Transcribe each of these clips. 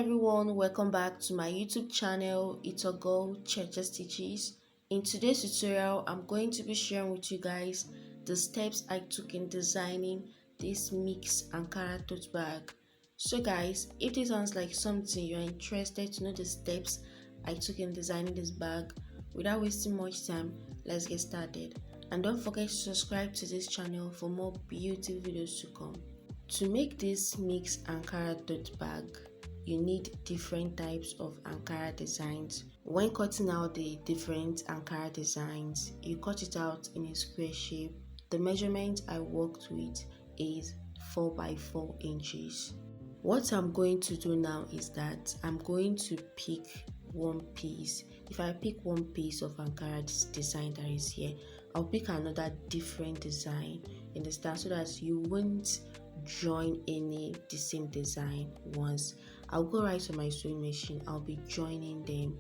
everyone, welcome back to my YouTube channel. It's a girl Churches Stitches. In today's tutorial, I'm going to be sharing with you guys the steps I took in designing this mixed Ankara tote bag. So guys, if this sounds like something you're interested to know the steps I took in designing this bag, without wasting much time, let's get started. And don't forget to subscribe to this channel for more beautiful videos to come. To make this mixed Ankara tote bag, you need different types of Ankara designs. When cutting out the different Ankara designs, you cut it out in a square shape. The measurement I worked with is 4 by 4 inches. What I'm going to do now is that I'm going to pick one piece. If I pick one piece of Ankara design that is here, I'll pick another different design, understand, so that you won't join the same design once. I'll go right to my sewing machine. I'll be joining them.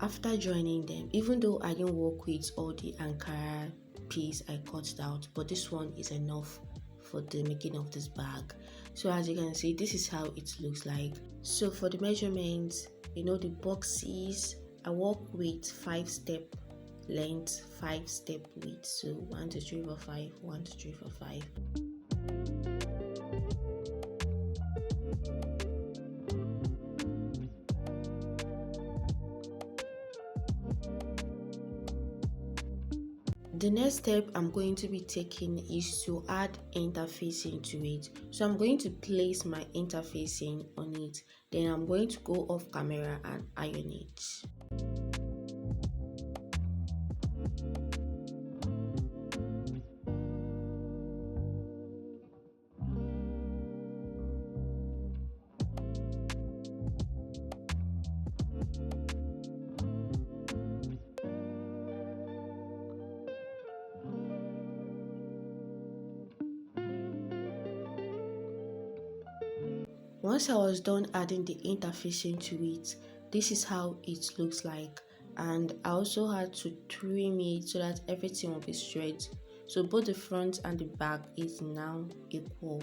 After joining them, even though I didn't work with all the Ankara piece I cut out, but this one is enough for the making of this bag. So as you can see, this is how it looks like. So for the measurements, the boxes, I work with 5-step length, 5-step width. So 1 2 3 4 5, 1 2 3 4 5. The next step I'm going to be taking is to add interfacing to it. So I'm going to place my interfacing on it. Then I'm going to go off camera and iron it. Once I was done adding the interfacing to it, this is how it looks like, and I also had to trim it so that everything will be straight. So both the front and the back is now equal.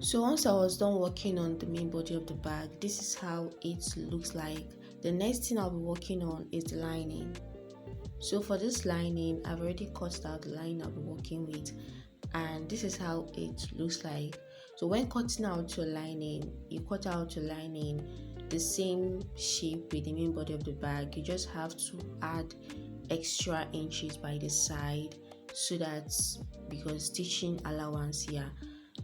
So once I was done working on the main body of the bag, this is how it looks like. The next thing I'll be working on is the lining. So for this lining, I've already cut out the line I'll be working with, and this is how it looks like. So when cutting out your lining, you cut out your lining the same shape with the main body of the bag. You just have to add extra inches by the side, so that because stitching allowance here.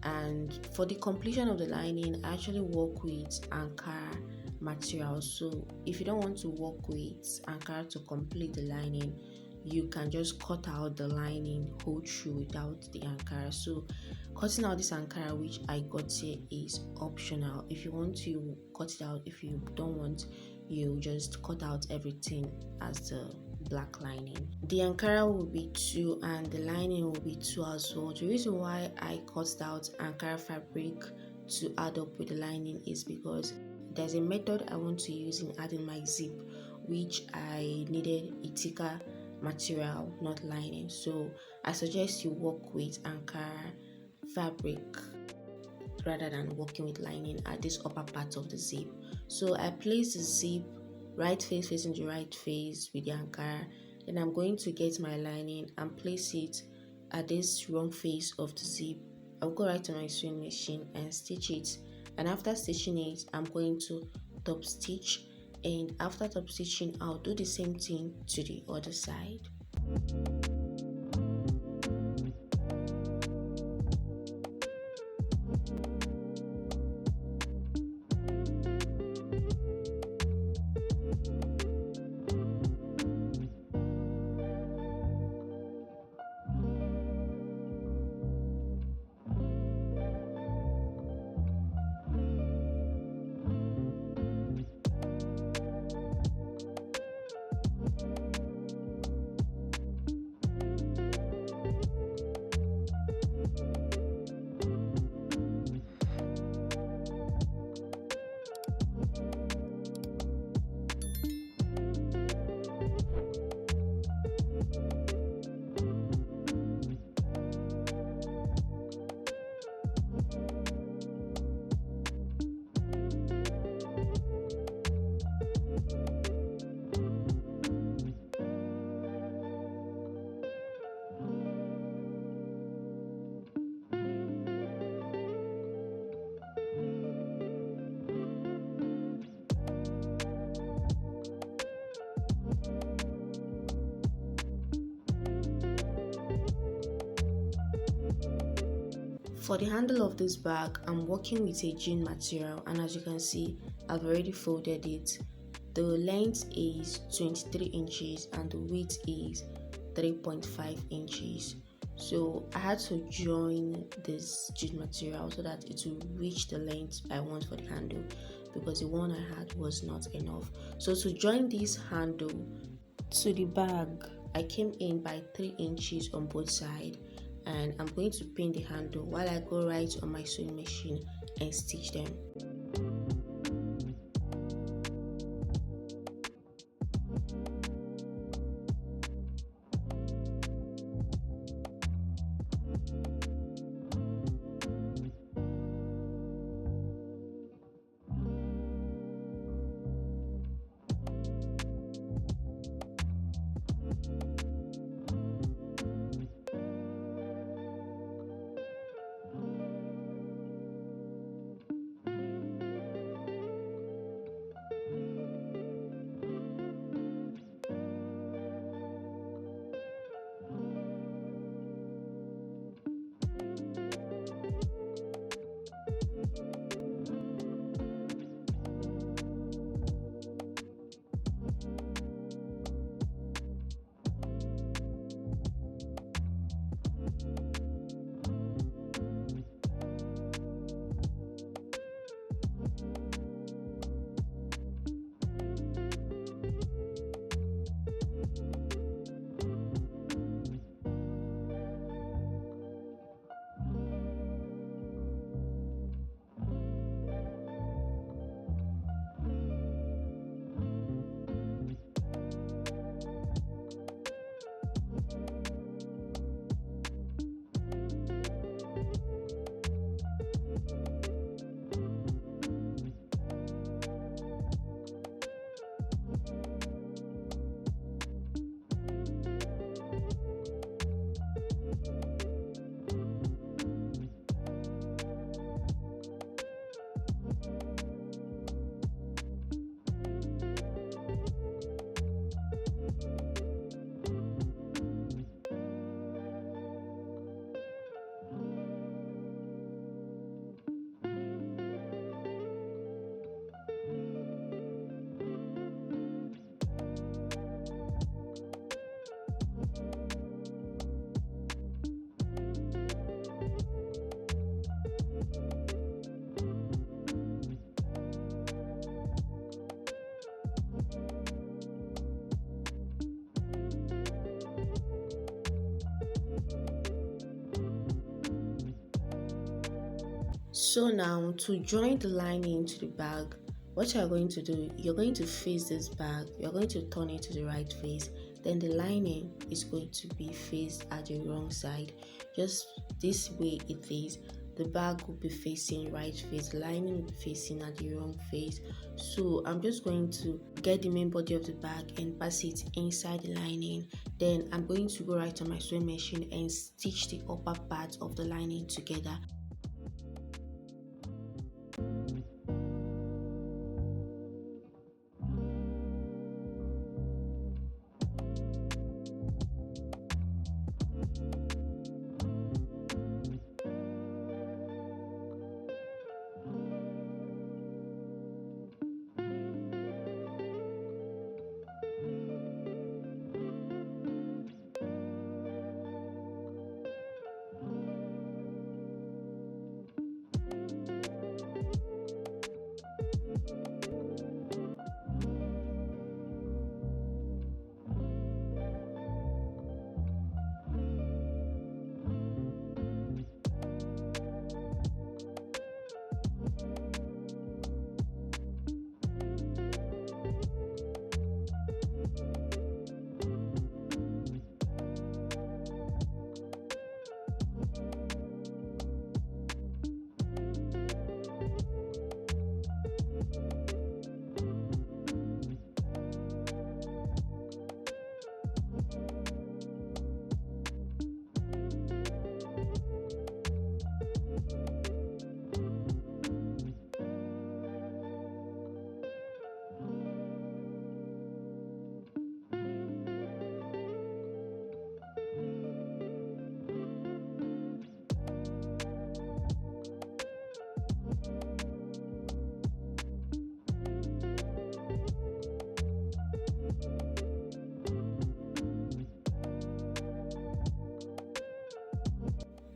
And for the completion of the lining, I actually work with Ankara material. So if you don't want to work with Ankara to complete the lining, you can just cut out the lining whole through without the Ankara. So cutting out this Ankara which I got here is optional. If you want to cut it out, if you don't want, you just cut out everything as the black lining. The Ankara will be 2 and the lining will be 2 as well. The reason why I cut out Ankara fabric to add up with the lining is because there's a method I want to use in adding my zip, which I needed a thicker material, not lining. So I suggest you work with Ankara fabric rather than working with lining at this upper part of the zip. So I place the zip right face facing the right face with the Ankara. Then I'm going to get my lining and place it at this wrong face of the zip. I'll go right to my sewing machine and stitch it. And after stitching it, I'm going to top stitch. And after top stitching, I'll do the same thing to the other side. For the handle of this bag, I'm working with a jean material, and as you can see, I've already folded it. The length is 23 inches and the width is 3.5 inches. So I had to join this jean material so that it will reach the length I want for the handle, because the one I had was not enough. So to join this handle to the bag, I came in by 3 inches on both sides, and I'm going to pin the handle while I go right on my sewing machine and stitch them. So now to join the lining to the bag, what you're going to do, you're going to face this bag, you're going to turn it to the right face, then the lining is going to be faced at the wrong side. Just this way it is. The bag will be facing right face, the lining will be facing at the wrong face. So I'm just going to get the main body of the bag and pass it inside the lining. Then I'm going to go right on my sewing machine and stitch the upper part of the lining together.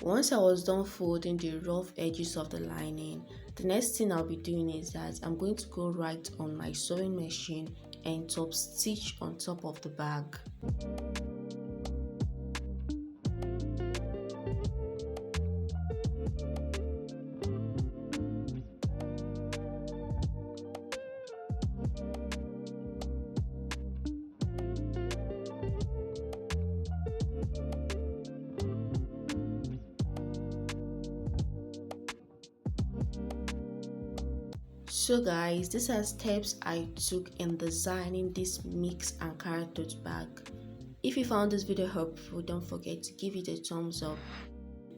Once I was done folding the rough edges of the lining, the next thing I'll be doing is that I'm going to go right on my sewing machine and top stitch on top of the bag. So guys, these are steps I took in designing this mixed Ankara tote bag. If you found this video helpful, don't forget to give it a thumbs up.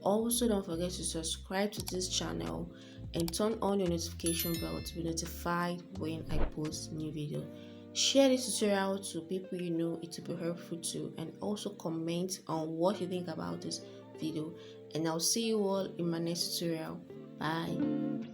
Also, don't forget to subscribe to this channel and turn on your notification bell to be notified when I post new video. Share this tutorial to people you know it will be helpful to, and also comment on what you think about this video. And I'll see you all in my next tutorial. Bye.